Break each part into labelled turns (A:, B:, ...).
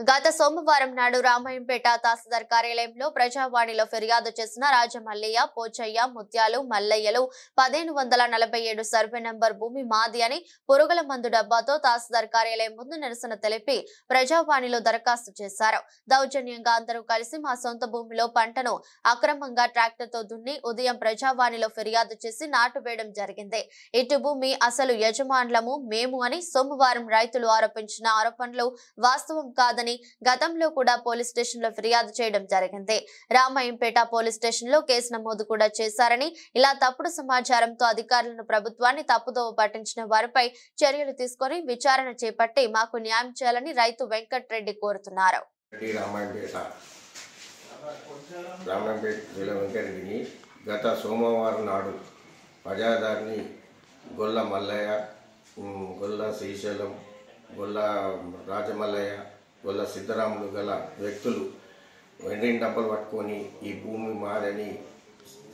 A: గత సోమవారం నాడు రామాయంపేట తహసీల్దార్ కార్యాలయంలో ప్రజావాణిలో ఫిర్యాదు చేసిన రాజమల్లయ్య, పోచయ్య, ముత్యాలు, మల్లయ్యలు 1547 సర్వే నంబర్ భూమి మాది అని పురుగుల మందు డబ్బాతో తహసీల్దార్ కార్యాలయం ముందు నిరసన తెలిపి ప్రజావాణిలో దరఖాస్తు చేశారు. దౌర్జన్యంగా అందరూ కలిసి మా సొంత భూమిలో పంటను అక్రమంగా ట్రాక్టర్తో దున్ని ఉదయం ప్రజావాణిలో ఫిర్యాదు చేసి నాటు వేయడం జరిగింది. ఇటు భూమి అసలు యజమానులము మేము అని సోమవారం రైతులు ఆరోపించిన ఆరోపణలు వాస్తవం కాదని గతంలో కూడా పోలీస్ స్టేషన్ లో ఫిర్యాదు చేయడం జరిగింది. రామాయంపేట పోలీస్ స్టేషన్ లో కేసు నమోదు కూడా చేశారని, ఇలా తప్పుడు సమాచారంతో అధికారులను ప్రభుత్వాన్ని తప్పుదోవ పట్టించిన వారిపై చర్యలు తీసుకొని విచారణ చేపట్టి మాకు న్యాయం చేయాలని రైతు వెంకట్రెడ్డి కోరుతున్నారు.
B: గత సోమవారం నాడు ప్రజాదారిని గొల్ల మల్లయ్య, గొల్ల శ్రీశైలం, గొల్ల రాజమల్లయ్య, గొల్ల సిద్ధరాములు గల వ్యక్తులు వెండిని డబ్బలు పట్టుకొని ఈ భూమి మాదని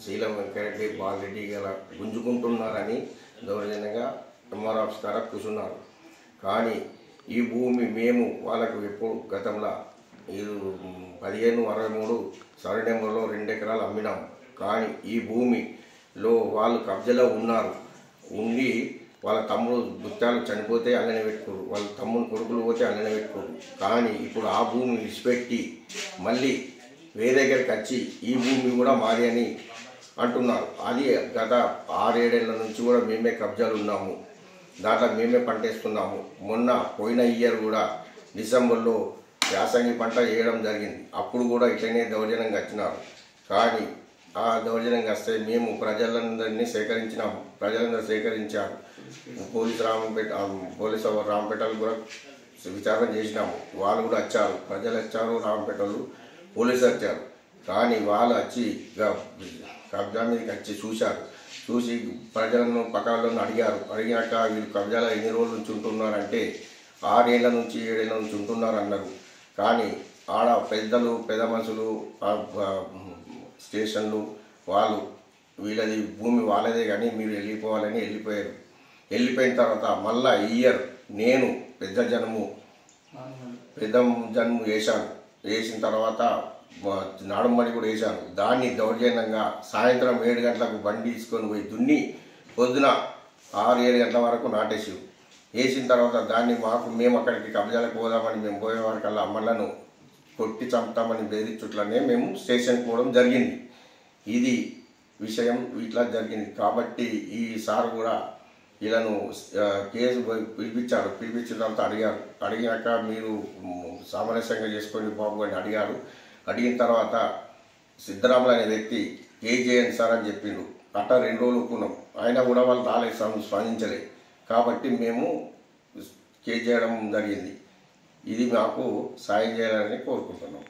B: శీలం వెంకరెడ్డి, బాలరెడ్డి గల గుంజుకుంటున్నారని దౌర్జన్యంగా ఎంఆర్ ఆఫీస్ కాడ కూర్చున్నారు. కానీ ఈ భూమి మేము వాళ్ళకు ఎప్పుడు గతంలో 1563 సర్వే నెంబర్లో 2 ఎకరాలు అమ్మినాం. కానీ ఈ భూమిలో వాళ్ళు కబ్జాలో ఉండి వాళ్ళ తమ్ముడు గుత్తాలు చనిపోతే అల్లనే పెట్టుకోరు, వాళ్ళ తమ్ముడు కొడుకులు పోతే అల్లనే పెట్టుకోరు. కానీ ఇప్పుడు ఆ భూమి విడిచిపెట్టి మళ్ళీ వేరే దగ్గరికి వచ్చి ఈ భూమి కూడా మాది అని అంటున్నారు. అది గత 6-7 ఏళ్ల నుంచి కూడా మేమే కబ్జాలు ఉన్నాము, దాంట్లో మేమే పంటేస్తున్నాము. మొన్న పోయిన ఇయర్ కూడా డిసెంబర్లో యాసంగి పంట వేయడం జరిగింది. అప్పుడు కూడా ఇట్లనే దౌర్జన్యంగా వచ్చినారు. కానీ ఆ దౌర్జన్యంగా వస్తే మేము ప్రజలందరినీ సేకరించినాము, ప్రజలందరూ సేకరించారు. పోలీసు రాంపేటలు కూడా విచారణ చేసినాము. వాళ్ళు కూడా వచ్చారు, ప్రజలు వచ్చారు, రాంపేటలు పోలీసులు వచ్చారు. కానీ వాళ్ళు వచ్చి కబ్జా మీదకి వచ్చి చూసి ప్రజలను పక్కలను అడిగాక వీళ్ళు కబ్జాలో ఎన్ని రోజుల నుంచి ఉంటున్నారంటే 6 ఏళ్ల నుంచి 7 ఏళ్ల నుంచి ఉంటున్నారు అన్నారు. కానీ ఆడ పెద్ద మనుషులు స్టేషన్లు వాళ్ళు వీళ్ళది భూమి వాళ్ళదే కానీ మీరు వెళ్ళిపోవాలని వెళ్ళిపోయారు. వెళ్ళిపోయిన తర్వాత మళ్ళా ఇయర్ నేను పెద్ద జన్ము వేసిన తర్వాత నాడుమడి కూడా వేశాను. దాన్ని దౌర్జన్యంగా సాయంత్రం 7 గంటలకు బండి తీసుకొని పోయి దున్ని పొద్దున 6-7 గంటల వరకు నాటేసి వేసిన తర్వాత దాన్ని మేము అక్కడికి కబ్జాలకు పోదామని మేము పోయే వరకల్లా అమ్మలను కొట్టి చంపుతామని బెదిరించుట్లనే మేము స్టేషన్కి పోవడం జరిగింది. ఇది విషయం ఇట్లా జరిగింది. కాబట్టి ఈసారి కూడా వీళ్ళను కేసు పిలిపించిన తర్వాత అడిగాక మీరు సామరస్యంగా చేసుకొని బాబు అని అడిగిన తర్వాత సిద్ధరాములు అనే వ్యక్తి కేసు చేయండి సార్ అని చెప్పిండు. అట్ట 2 రోజులు ఒప్పుకున్నాం, అయినా కూడా వాళ్ళు స్పందించలే. కాబట్టి మేము కేసు చేయడం జరిగింది. ఇది మాకు సాయం చేయాలని కోరుకుంటున్నాం.